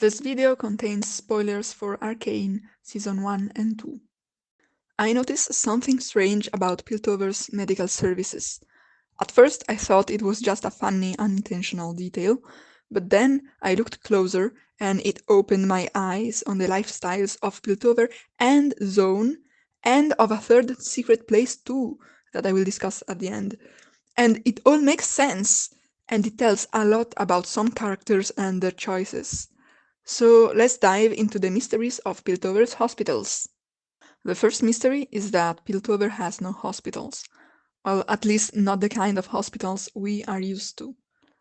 This video contains spoilers for Arcane Season 1 and 2. I noticed something strange about Piltover's medical services. At first I thought it was just a funny, unintentional detail, but then I looked closer and it opened my eyes on the lifestyles of Piltover and Zone, and of a third secret place too, that I will discuss at the end. And it all makes sense, and it tells a lot about some characters and their choices. So let's dive into the mysteries of Piltover's hospitals. The first mystery is that Piltover has no hospitals. Well, at least not the kind of hospitals we are used to.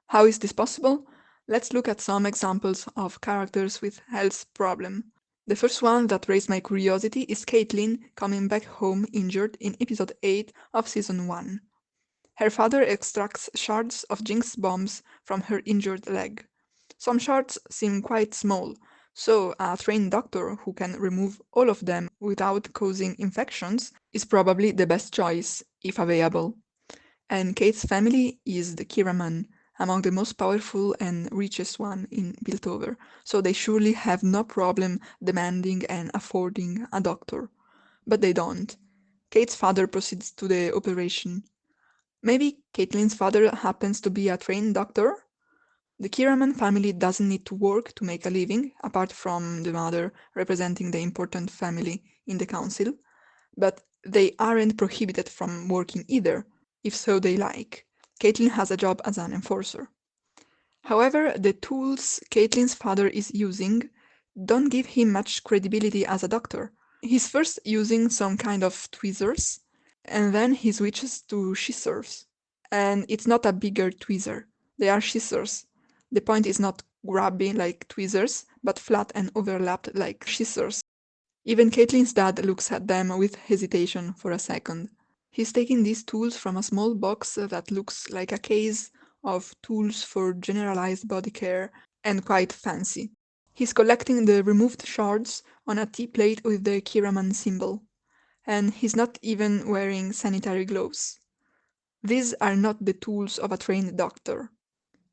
How is this possible? Let's look at some examples of characters with health problem. The first one that raised my curiosity is Caitlyn coming back home injured in episode 8 of season 1. Her father extracts shards of Jinx bombs from her injured leg. Some shards seem quite small, so a trained doctor who can remove all of them without causing infections is probably the best choice, if available. And Kate's family is the Kiraman, among the most powerful and richest one in Piltover, so they surely have no problem demanding and affording a doctor. But they don't. Kate's father proceeds to the operation. Maybe Caitlyn's father happens to be a trained doctor? The Kiraman family doesn't need to work to make a living, apart from the mother representing the important family in the council, but they aren't prohibited from working either, if so they like. Caitlyn has a job as an enforcer. However, the tools Caitlyn's father is using don't give him much credibility as a doctor. He's first using some kind of tweezers, and then he switches to scissors. And it's not a bigger tweezer, they are scissors. The point is not grabby like tweezers, but flat and overlapped like scissors. Even Caitlyn's dad looks at them with hesitation for a second. He's taking these tools from a small box that looks like a case of tools for generalized body care and quite fancy. He's collecting the removed shards on a tea plate with the Kiraman symbol, and he's not even wearing sanitary gloves. These are not the tools of a trained doctor.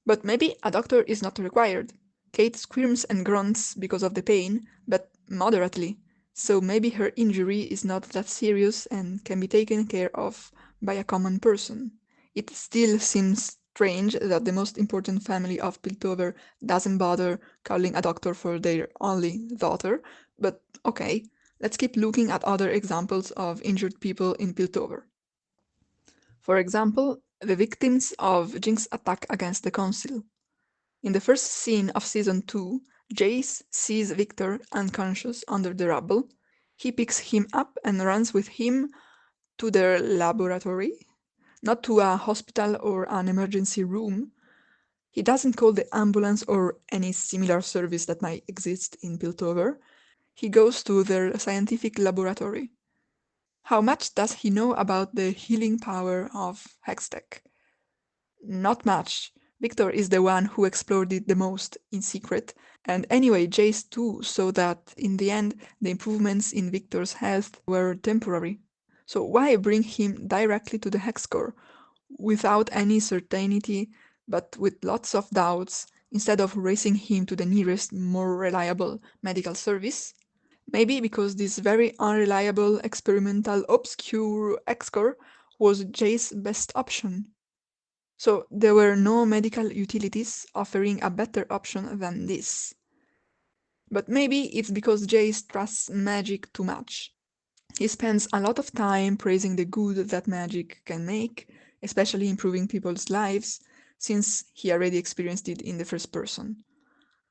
But maybe a doctor is not required. Kate squirms and grunts because of the pain, but moderately, so maybe her injury is not that serious and can be taken care of by a common person. It still seems strange that the most important family of Piltover doesn't bother calling a doctor for their only daughter, but okay, let's keep looking at other examples of injured people in Piltover. For example, the victims of Jinx's attack against the Council. In the first scene of season 2, Jace sees Victor unconscious under the rubble. He picks him up and runs with him to their laboratory, not to a hospital or an emergency room. He doesn't call the ambulance or any similar service that might exist in Piltover. He goes to their scientific laboratory. How much does he know about the healing power of Hextech? Not much. Victor is the one who explored it the most in secret, and anyway Jace too, so that in the end the improvements in Victor's health were temporary. So why bring him directly to the Hexcore, without any certainty, but with lots of doubts, instead of racing him to the nearest, more reliable medical service? Maybe because this very unreliable, experimental, obscure Hexcore was Jace's best option. So there were no medical utilities offering a better option than this. But maybe it's because Jace trusts magic too much. He spends a lot of time praising the good that magic can make, especially improving people's lives, since he already experienced it in the first person.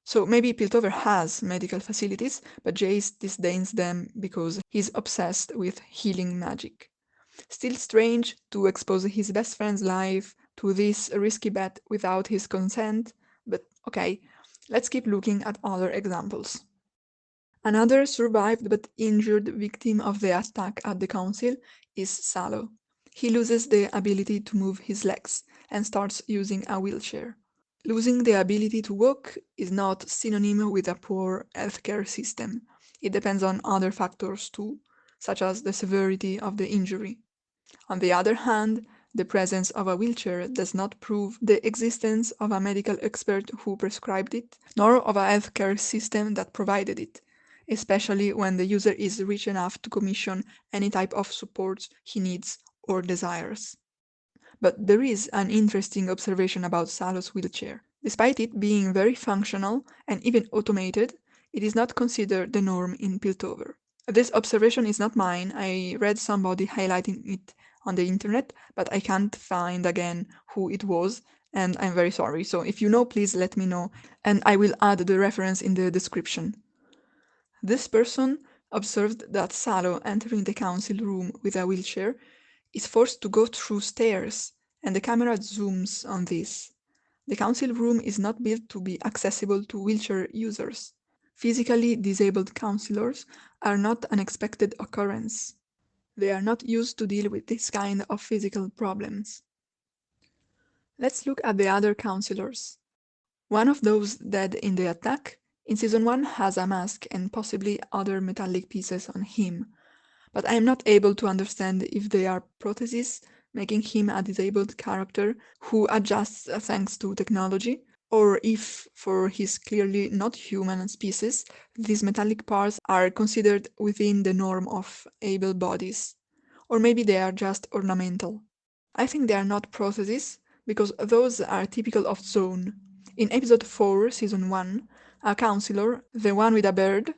So maybe Piltover has medical facilities, but Jace disdains them because he's obsessed with healing magic. Still strange to expose his best friend's life to this risky bet without his consent, but okay, let's keep looking at other examples. Another survived but injured victim of the attack at the council is Salo. He loses the ability to move his legs and starts using a wheelchair. Losing the ability to walk is not synonym with a poor healthcare system. It depends on other factors too, such as the severity of the injury. On the other hand, The presence of a wheelchair does not prove the existence of a medical expert who prescribed it, nor of a healthcare system that provided it, especially when the user is rich enough to commission any type of support he needs or desires. But there is an interesting observation about Salo's wheelchair. Despite it being very functional and even automated, it is not considered the norm in Piltover. This observation is not mine. I read somebody highlighting it on the internet, but I can't find again who it was, and I'm very sorry. So if you know, please let me know, and I will add the reference in the description. This person observed that Salo entering the council room with a wheelchair is forced to go through stairs, and the camera zooms on this. The council room is not built to be accessible to wheelchair users. Physically disabled councillors are not an expected occurrence. They are not used to deal with this kind of physical problems. Let's look at the other councillors. One of those dead in the attack in Season 1 has a mask and possibly other metallic pieces on him, but I am not able to understand if they are prostheses, making him a disabled character who adjusts thanks to technology, or if, for his clearly not human species, these metallic parts are considered within the norm of able bodies, or maybe they are just ornamental. I think they are not prostheses, because those are typical of Zone. In episode 4, season 1, a counselor, the one with a bird,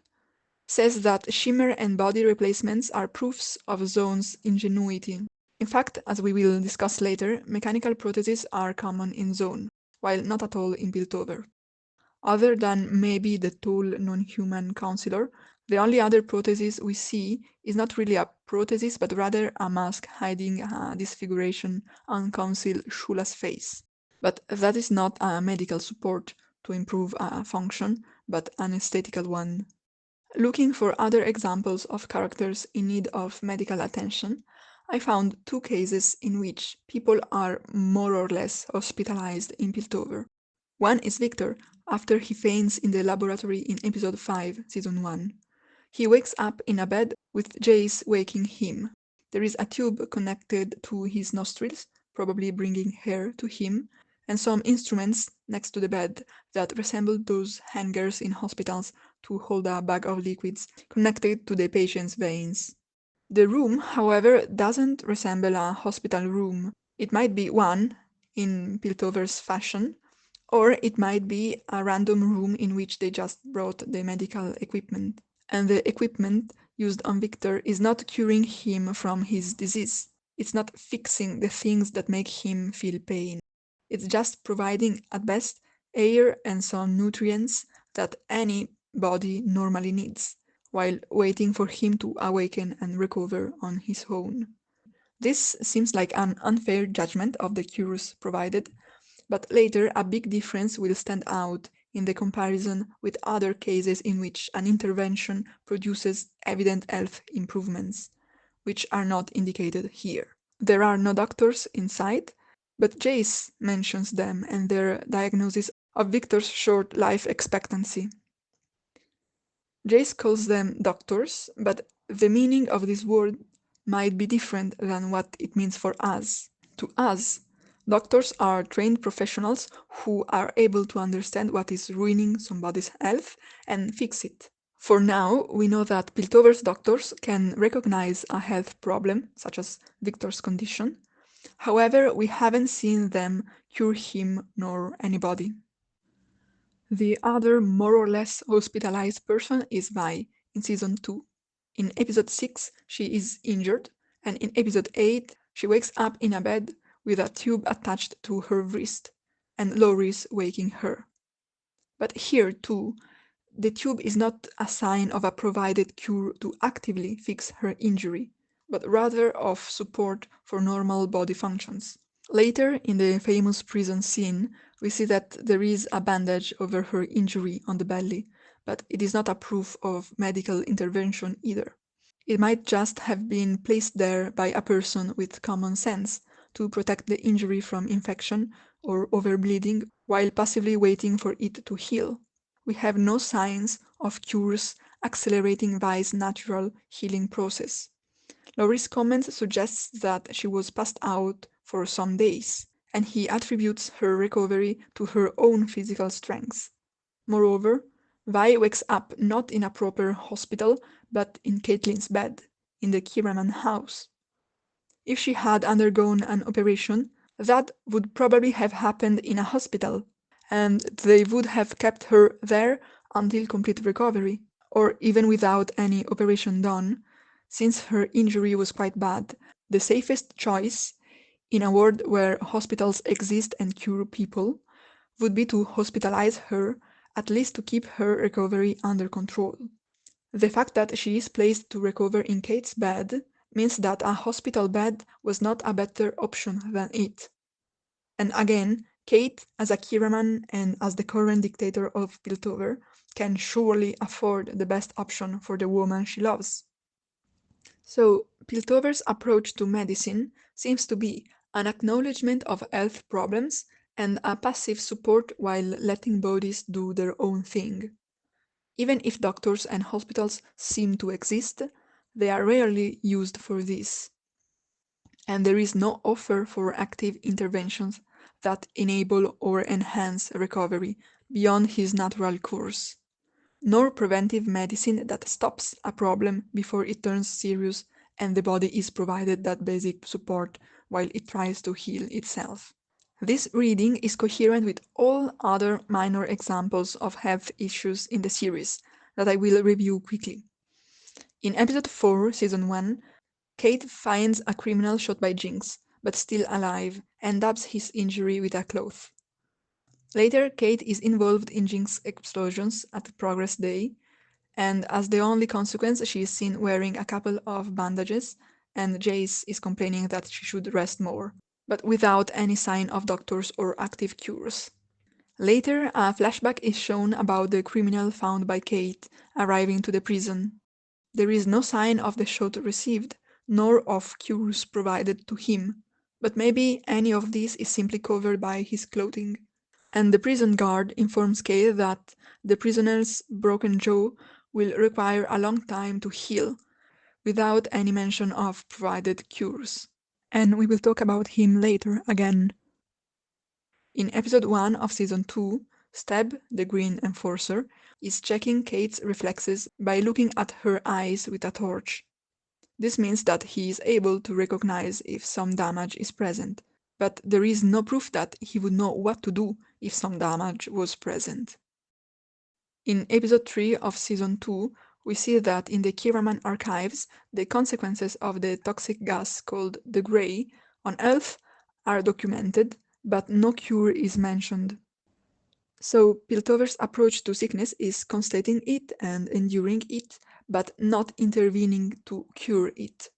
says that shimmer and body replacements are proofs of Zone's ingenuity. In fact, as we will discuss later, mechanical prostheses are common in Zone, while not at all in Piltover. Other than maybe the tall non-human counselor, the only other prosthesis we see is not really a prosthesis but rather a mask hiding a disfiguration on Council Shula's face. But that is not a medical support to improve a function, but an aesthetical one. Looking for other examples of characters in need of medical attention, I found two cases in which people are more or less hospitalized in Piltover. One is Victor, after he faints in the laboratory in episode 5, season 1. He wakes up in a bed with Jace waking him. There is a tube connected to his nostrils, probably bringing air to him, and some instruments next to the bed that resemble those hangers in hospitals to hold a bag of liquids connected to the patient's veins. The room, however, doesn't resemble a hospital room. It might be one, in Piltover's fashion, or it might be a random room in which they just brought the medical equipment. And the equipment used on Victor is not curing him from his disease. It's not fixing the things that make him feel pain. It's just providing, at best, air and some nutrients that any body normally needs, while waiting for him to awaken and recover on his own. This seems like an unfair judgment of the cures provided, but later a big difference will stand out in the comparison with other cases in which an intervention produces evident health improvements, which are not indicated here. There are no doctors in sight, but Jace mentions them and their diagnosis of Victor's short life expectancy. Jace calls them doctors, but the meaning of this word might be different than what it means for us. To us, doctors are trained professionals who are able to understand what is ruining somebody's health and fix it. For now, we know that Piltover's doctors can recognize a health problem, such as Victor's condition. However, we haven't seen them cure him nor anybody. The other more or less hospitalized person is Vi in season 2. In episode 6, she is injured, and in episode 8, she wakes up in a bed with a tube attached to her wrist, and Laurie's waking her. But here, too, the tube is not a sign of a provided cure to actively fix her injury, but rather of support for normal body functions. Later, in the famous prison scene, we see that there is a bandage over her injury on the belly, but it is not a proof of medical intervention either. It might just have been placed there by a person with common sense to protect the injury from infection or overbleeding while passively waiting for it to heal. We have no signs of cures accelerating Vi's natural healing process. Laurie's comment suggests that she was passed out for some days, and he attributes her recovery to her own physical strength. Moreover, Vi wakes up not in a proper hospital, but in Caitlin's bed, in the Kiraman house. If she had undergone an operation, that would probably have happened in a hospital, and they would have kept her there until complete recovery, or even without any operation done, since her injury was quite bad. The safest choice, in a world where hospitals exist and cure people, would be to hospitalize her, at least to keep her recovery under control. The fact that she is placed to recover in Kate's bed means that a hospital bed was not a better option than it. And again, Kate, as a Kiraman and as the current dictator of Piltover, can surely afford the best option for the woman she loves. So, Piltover's approach to medicine seems to be an acknowledgement of health problems and a passive support while letting bodies do their own thing. Even if doctors and hospitals seem to exist, they are rarely used for this, and there is no offer for active interventions that enable or enhance recovery beyond his natural course, nor preventive medicine that stops a problem before it turns serious and the body is provided that basic support while it tries to heal itself. This reading is coherent with all other minor examples of health issues in the series that I will review quickly. In episode 4, season 1, Kate finds a criminal shot by Jinx, but still alive, and dabs his injury with a cloth. Later, Kate is involved in Jinx's explosions at Progress Day, and as the only consequence, she is seen wearing a couple of bandages, and Jace is complaining that she should rest more, but without any sign of doctors or active cures. Later, a flashback is shown about the criminal found by Kate arriving to the prison. There is no sign of the shot received, nor of cures provided to him, but maybe any of this is simply covered by his clothing. And the prison guard informs Kate that the prisoner's broken jaw will require a long time to heal, without any mention of provided cures. And we will talk about him later again. In episode 1 of season 2, Steb, the Green Enforcer, is checking Kate's reflexes by looking at her eyes with a torch. This means that he is able to recognize if some damage is present, but there is no proof that he would know what to do if some damage was present. In episode 3 of season 2, we see that in the Kiraman archives, the consequences of the toxic gas called the Grey on Earth are documented, but no cure is mentioned. So Piltover's approach to sickness is constating it and enduring it, but not intervening to cure it.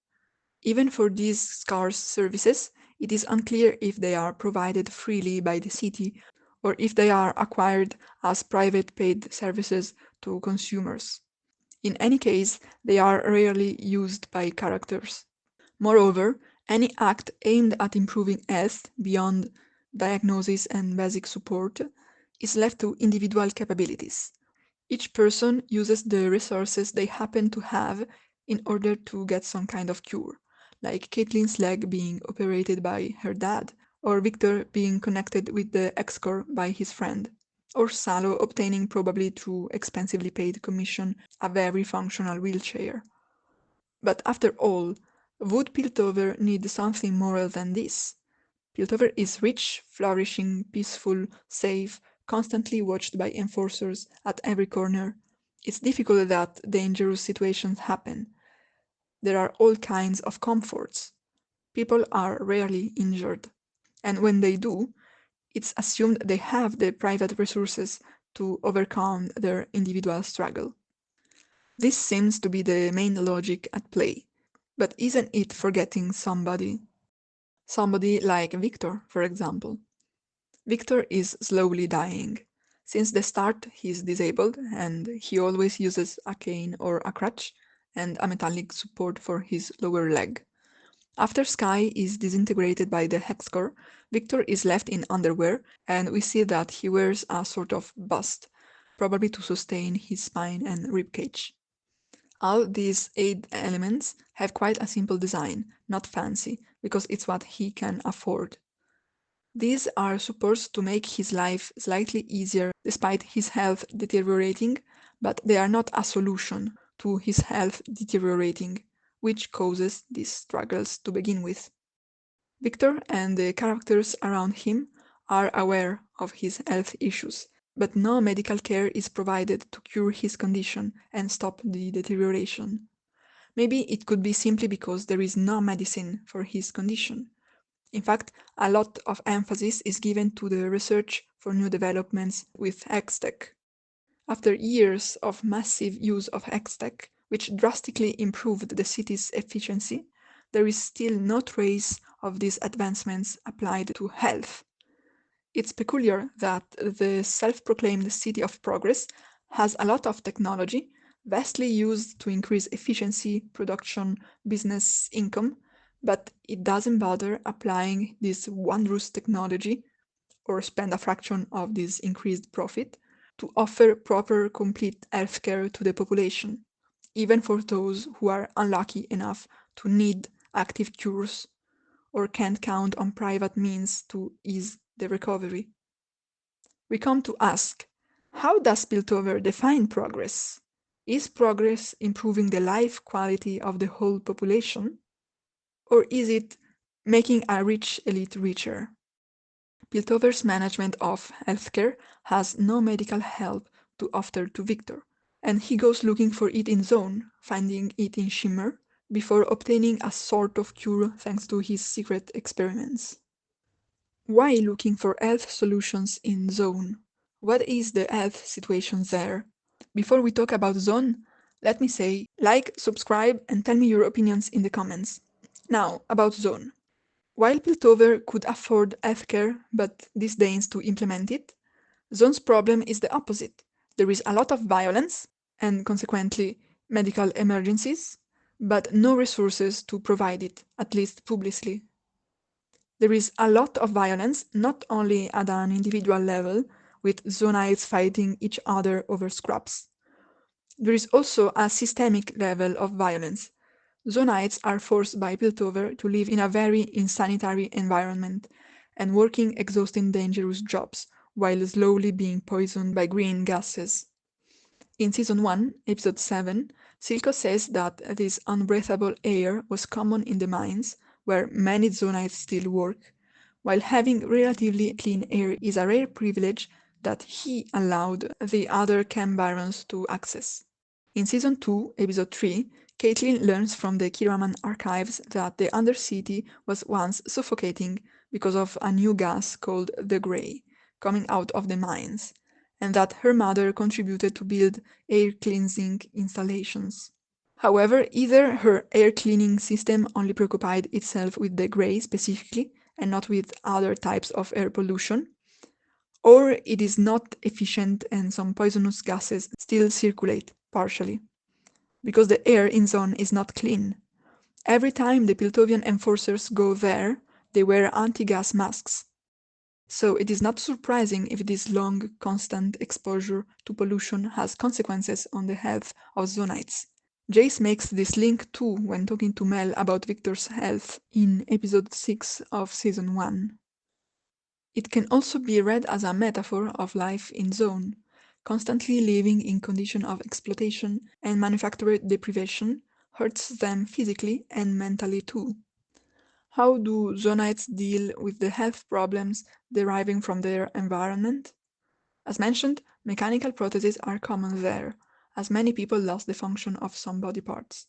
Even for these scarce services, it is unclear if they are provided freely by the city or if they are acquired as private paid services to consumers. In any case, they are rarely used by characters. Moreover, any act aimed at improving health beyond diagnosis and basic support is left to individual capabilities. Each person uses the resources they happen to have in order to get some kind of cure, like Caitlin's leg being operated by her dad, or Victor being connected with the X-Core by his friend, or Salo obtaining, probably through expensively paid commission, a very functional wheelchair. But after all, would Piltover need something more than this? Piltover is rich, flourishing, peaceful, safe, constantly watched by enforcers at every corner. It's difficult that dangerous situations happen. There are all kinds of comforts. People are rarely injured. And when they do, it's assumed they have the private resources to overcome their individual struggle. This seems to be the main logic at play. But isn't it forgetting somebody? Somebody like Victor, for example. Victor is slowly dying. Since the start, he is disabled and he always uses a cane or a crutch and a metallic support for his lower leg. After Sky is disintegrated by the Hexcore, Victor is left in underwear and we see that he wears a sort of bust, probably to sustain his spine and ribcage. All these 8 elements have quite a simple design, not fancy, because it's what he can afford. These are supposed to make his life slightly easier despite his health deteriorating, but they are not a solution to his health deteriorating, which causes these struggles to begin with. Victor and the characters around him are aware of his health issues, but no medical care is provided to cure his condition and stop the deterioration. Maybe it could be simply because there is no medicine for his condition. In fact, a lot of emphasis is given to the research for new developments with Hextech. After years of massive use of Hextech, which drastically improved the city's efficiency, there is still no trace of these advancements applied to health. It's peculiar that the self-proclaimed city of progress has a lot of technology, vastly used to increase efficiency, production, business income, but it doesn't bother applying this wondrous technology or spend a fraction of this increased profit to offer proper, complete healthcare to the population, even for those who are unlucky enough to need active cures or can't count on private means to ease the recovery. We come to ask, how does Piltover define progress? Is progress improving the life quality of the whole population? Or is it making a rich elite richer? Piltover's management of healthcare has no medical help to offer to Victor, and he goes looking for it in Zone, finding it in Shimmer, before obtaining a sort of cure thanks to his secret experiments. Why looking for health solutions in Zone? What is the health situation there? Before we talk about Zone, let me say, like, subscribe, and tell me your opinions in the comments. Now, about Zone. While Piltover could afford healthcare but disdains to implement it, Zone's problem is the opposite. There is a lot of violence, and consequently medical emergencies, but no resources to provide it, at least publicly. There is a lot of violence, not only at an individual level, with Zonites fighting each other over scraps. There is also a systemic level of violence. Zonites are forced by Piltover to live in a very insanitary environment and working exhausting dangerous jobs, while slowly being poisoned by green gases. In Season 1, Episode 7, Silco says that this unbreathable air was common in the mines, where many Zonites still work, while having relatively clean air is a rare privilege that he allowed the other Chem Barons to access. In Season 2, Episode 3, Caitlin learns from the Kiraman archives that the Undercity was once suffocating because of a new gas called the Grey, coming out of the mines, and that her mother contributed to build air cleansing installations. However, either her air cleaning system only preoccupied itself with the Grey specifically, and not with other types of air pollution, or it is not efficient and some poisonous gases still circulate, partially, because the air in Zone is not clean. Every time the Piltovian enforcers go there, they wear anti-gas masks. So it is not surprising if this long, constant exposure to pollution has consequences on the health of Zonites. Jace makes this link too when talking to Mel about Victor's health in episode 6 of season 1. It can also be read as a metaphor of life in Zone, constantly living in condition of exploitation and manufacturer deprivation hurts them physically and mentally too. How do Zonites deal with the health problems deriving from their environment? As mentioned, mechanical prostheses are common there, as many people lost the function of some body parts.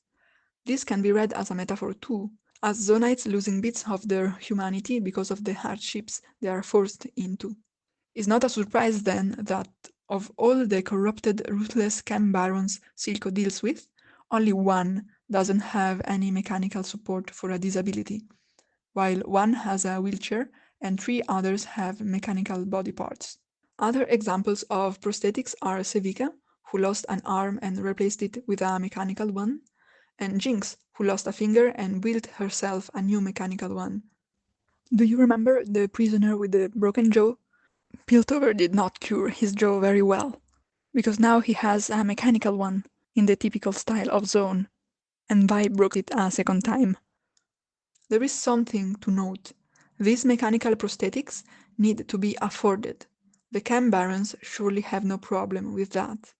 This can be read as a metaphor too, as Zonites losing bits of their humanity because of the hardships they are forced into. It's not a surprise then that of all the corrupted, ruthless Chem Barons Silco deals with, only one doesn't have any mechanical support for a disability, while one has a wheelchair and 3 others have mechanical body parts. Other examples of prosthetics are Sevika, who lost an arm and replaced it with a mechanical one, and Jinx, who lost a finger and built herself a new mechanical one. Do you remember the prisoner with the broken jaw? Piltover did not cure his jaw very well, because now he has a mechanical one, in the typical style of Zone, and Vi broke it a second time. There is something to note. These mechanical prosthetics need to be afforded. The Cam Barons surely have no problem with that.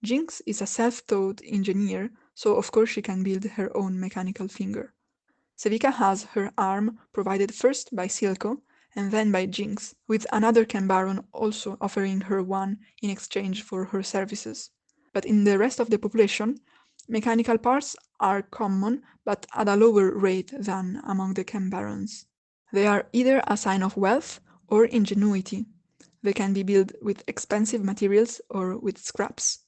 Jinx is a self-taught engineer, so of course she can build her own mechanical finger. Sevika has her arm provided first by Silco and then by Jinx, with another Cam Baron also offering her one in exchange for her services. But in the rest of the population, mechanical parts are common but at a lower rate than among the Cam Barons. They are either a sign of wealth or ingenuity. They can be built with expensive materials or with scraps.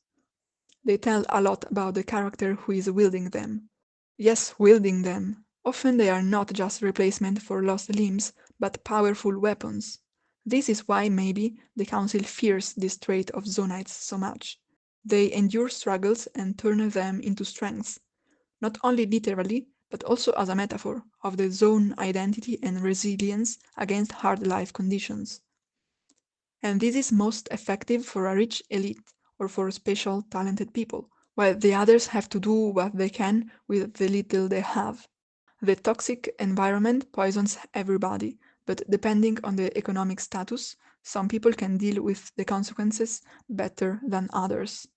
They tell a lot about the character who is wielding them. Yes, wielding them. Often they are not just replacement for lost limbs, but powerful weapons. This is why maybe the Council fears this trait of Zonites so much. They endure struggles and turn them into strengths, not only literally, but also as a metaphor of the Zone identity and resilience against hard life conditions. And this is most effective for a rich elite or for special talented people, while the others have to do what they can with the little they have. The toxic environment poisons everybody, but depending on the economic status, some people can deal with the consequences better than others.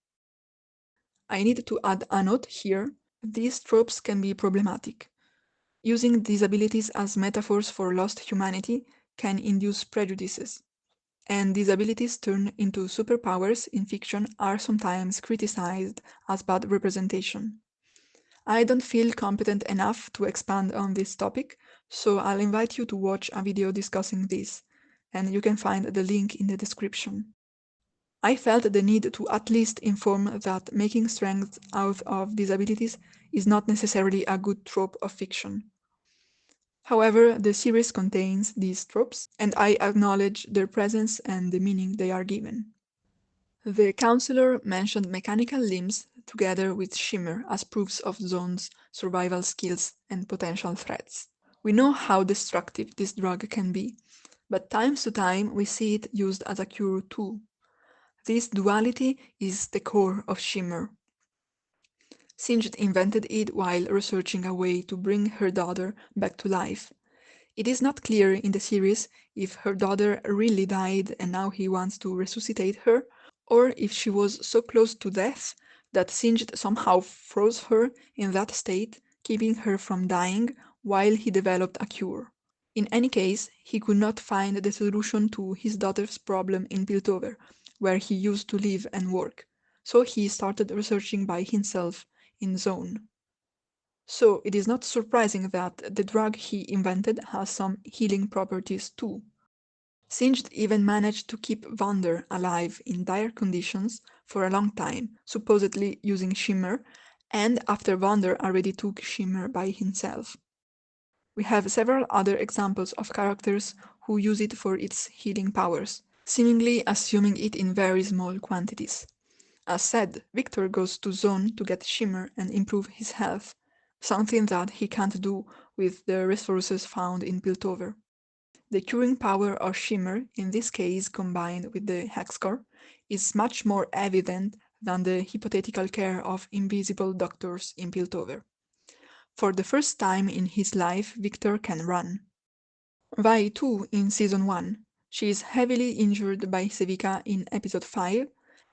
I need to add a note here. These tropes can be problematic. Using disabilities as metaphors for lost humanity can induce prejudices, and disabilities turned into superpowers in fiction are sometimes criticized as bad representation. I don't feel competent enough to expand on this topic, so I'll invite you to watch a video discussing this, and you can find the link in the description. I felt the need to at least inform that making strength out of disabilities is not necessarily a good trope of fiction. However, the series contains these tropes, and I acknowledge their presence and the meaning they are given. The counselor mentioned mechanical limbs together with Shimmer as proofs of Zone's survival skills and potential threats. We know how destructive this drug can be, but time to time we see it used as a cure too. This duality is the core of Shimmer. Singed invented it while researching a way to bring her daughter back to life. It is not clear in the series if her daughter really died and now he wants to resuscitate her, or if she was so close to death that Singed somehow froze her in that state, keeping her from dying while he developed a cure. In any case, he could not find the solution to his daughter's problem in Piltover, where he used to live and work, so he started researching by himself in Zone. So it is not surprising that the drug he invented has some healing properties too. Singed even managed to keep Vander alive in dire conditions for a long time, supposedly using Shimmer, and after Vander already took Shimmer by himself. We have several other examples of characters who use it for its healing powers, seemingly assuming it in very small quantities. As said, Victor goes to Zone to get Shimmer and improve his health, something that he can't do with the resources found in Piltover. The curing power of Shimmer, in this case combined with the Hexcore, is much more evident than the hypothetical care of invisible doctors in Piltover. For the first time in his life, Victor can run. Vi too in Season 1. She is heavily injured by Sevika in Episode 5,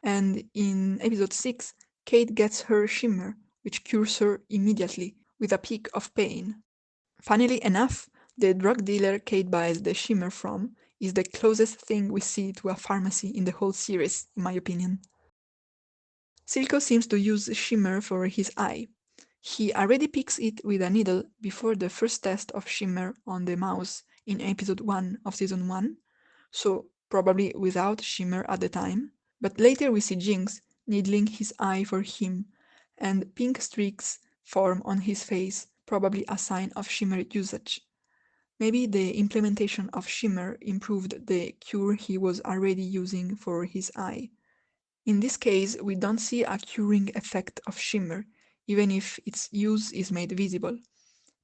and in Episode 6, Kate gets her Shimmer, which cures her immediately, with a peak of pain. Funnily enough, the drug dealer Kate buys the Shimmer from is the closest thing we see to a pharmacy in the whole series, in my opinion. Silco seems to use Shimmer for his eye. He already picks it with a needle before the first test of Shimmer on the mouse in Episode 1 of Season 1, so probably without Shimmer at the time. But later we see Jinx needling his eye for him, and pink streaks form on his face, probably a sign of Shimmer usage. Maybe the implementation of Shimmer improved the cure he was already using for his eye. In this case, we don't see a curing effect of Shimmer, even if its use is made visible.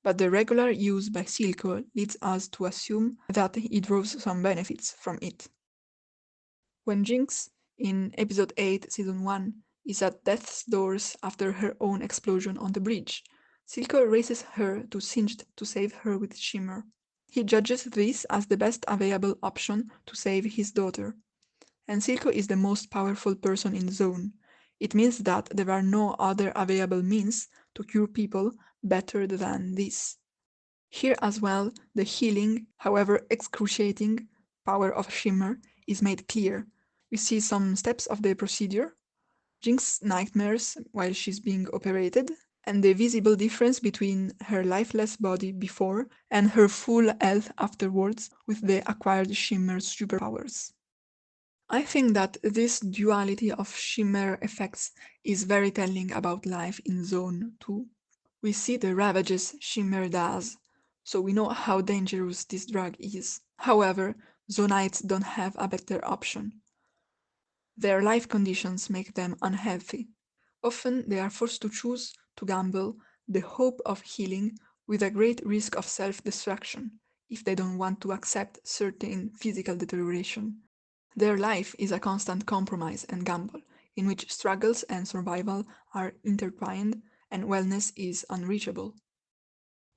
But the regular use by Silco leads us to assume that he draws some benefits from it. When Jinx, in Episode 8, Season 1, is at death's doors after her own explosion on the bridge. Silco races her to Singed to save her with Shimmer. He judges this as the best available option to save his daughter. And Silco is the most powerful person in the zone. It means that there are no other available means to cure people better than this. Here as well, the healing, however excruciating, power of Shimmer is made clear. We see some steps of the procedure, Jinx's nightmares while she's being operated, and the visible difference between her lifeless body before and her full health afterwards with the acquired Shimmer's superpowers. I think that this duality of Shimmer effects is very telling about life in Zone 2. We see the ravages Shimmer does, so we know how dangerous this drug is. However, Zonites don't have a better option. Their life conditions make them unhealthy. Often they are forced to choose to gamble the hope of healing with a great risk of self-destruction if they don't want to accept certain physical deterioration. Their life is a constant compromise and gamble, in which struggles and survival are intertwined and wellness is unreachable.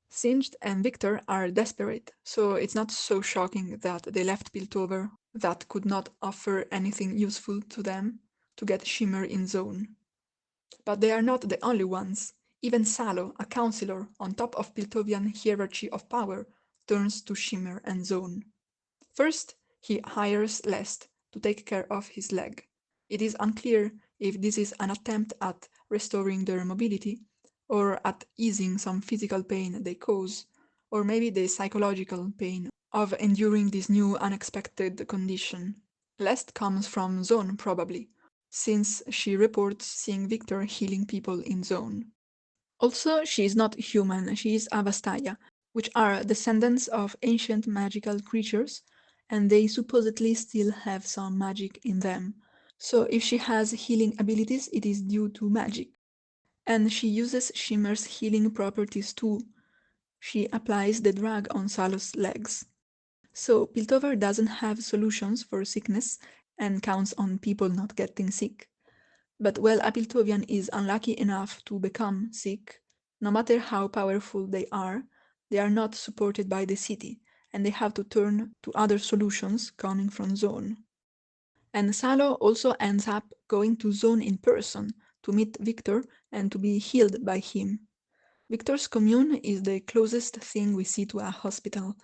Singed and Victor are desperate, so it's not so shocking that they left Piltover, that could not offer anything useful to them, to get Shimmer in Zone. But they are not the only ones. Even Salo, a counselor on top of Piltovian hierarchy of power, turns to Shimmer and Zone. First, he hires Lest to take care of his leg. It is unclear if this is an attempt at restoring their mobility, or at easing some physical pain they cause, or maybe the psychological pain of enduring this new unexpected condition. Lest comes from Zone probably, since she reports seeing Victor healing people in Zone. Also, she is not human, she is Avastaya, which are descendants of ancient magical creatures, and they supposedly still have some magic in them. So if she has healing abilities, it is due to magic. And she uses Shimmer's healing properties too. She applies the drug on Salo's legs. So Piltover doesn't have solutions for sickness and counts on people not getting sick. But while a Piltovian is unlucky enough to become sick, no matter how powerful they are not supported by the city, and they have to turn to other solutions coming from Zone. And Salo also ends up going to Zone in person to meet Victor and to be healed by him. Victor's commune is the closest thing we see to a hospital,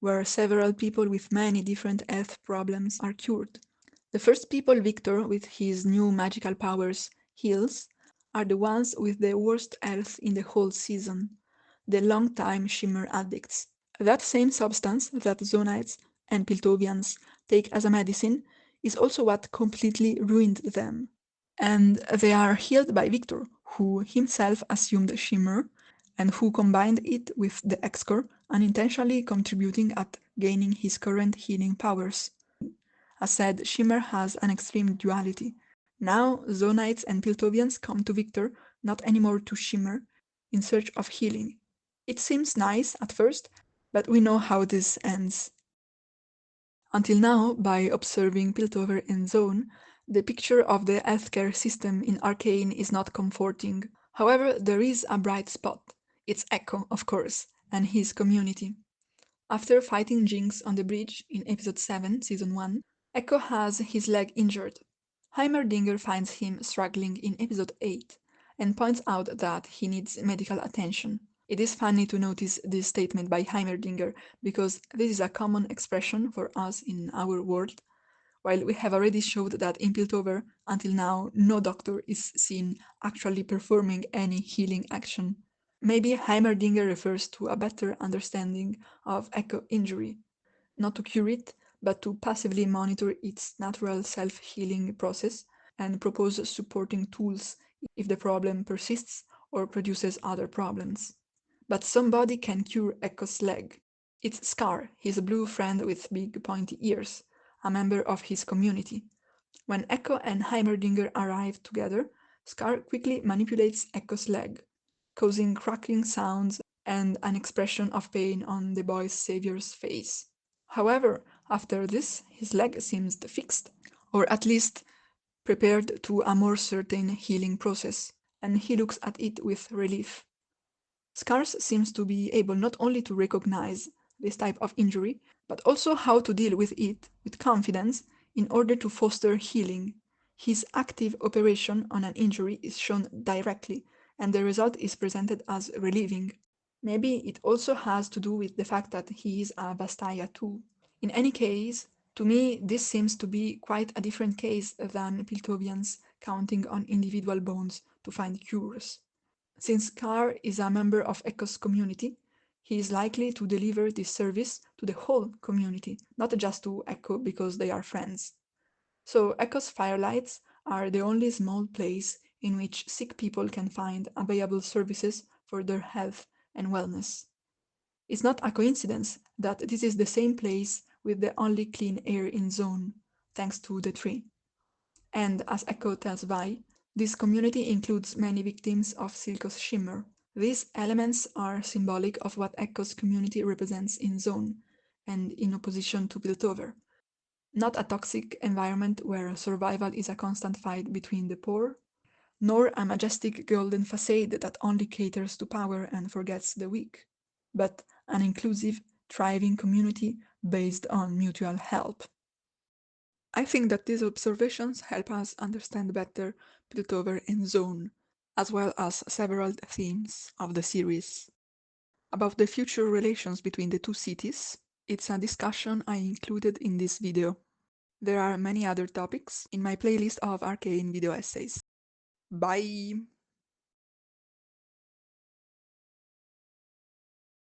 where several people with many different health problems are cured. The first people Victor, with his new magical powers, heals are the ones with the worst health in the whole season, the long-time Shimmer addicts. That same substance that Zonites and Piltovians take as a medicine is also what completely ruined them. And they are healed by Victor, who himself assumed Shimmer, and who combined it with the X-Core, unintentionally contributing at gaining his current healing powers. As said, Shimmer has an extreme duality. Now, Zonites and Piltovians come to Victor, not anymore to Shimmer, in search of healing. It seems nice at first, but we know how this ends. Until now, by observing Piltover and Zone, the picture of the healthcare system in Arcane is not comforting. However, there is a bright spot. It's Echo, of course, and his community. After fighting Jinx on the bridge in episode 7, season 1, Echo has his leg injured. Heimerdinger finds him struggling in episode 8 and points out that he needs medical attention. It is funny to notice this statement by Heimerdinger because this is a common expression for us in our world, while we have already showed that in Piltover, until now, no doctor is seen actually performing any healing action. Maybe Heimerdinger refers to a better understanding of echo injury, not to cure it, but to passively monitor its natural self-healing process and propose supporting tools if the problem persists or produces other problems. But somebody can cure Echo's leg. It's Scar, his blue friend with big pointy ears, a member of his community. When Echo and Heimerdinger arrive together, Scar quickly manipulates Echo's leg, causing crackling sounds and an expression of pain on the boy's savior's face. However, after this, his leg seems fixed, or at least prepared to a more certain healing process, and he looks at it with relief. Scars seems to be able not only to recognize this type of injury, but also how to deal with it with confidence in order to foster healing. His active operation on an injury is shown directly, and the result is presented as relieving. Maybe it also has to do with the fact that he is a Vastaya too. In any case, to me, this seems to be quite a different case than Piltovians counting on individual bones to find cures. Since Carr is a member of Echo's community, he is likely to deliver this service to the whole community, not just to Echo because they are friends. So Echo's firelights are the only small place in which sick people can find available services for their health and wellness. It's not a coincidence that this is the same place with the only clean air in zone, thanks to the tree. And as Echo tells Vi, this community includes many victims of Silco's shimmer. These elements are symbolic of what Echo's community represents in zone, and in opposition to Piltover. Not a toxic environment where survival is a constant fight between the poor, nor a majestic golden facade that only caters to power and forgets the weak, but an inclusive, thriving community based on mutual help. I think that these observations help us understand better Piltover and Zone, as well as several themes of the series. About the future relations between the two cities, it's a discussion I included in this video. There are many other topics in my playlist of Arcane video essays. Bye!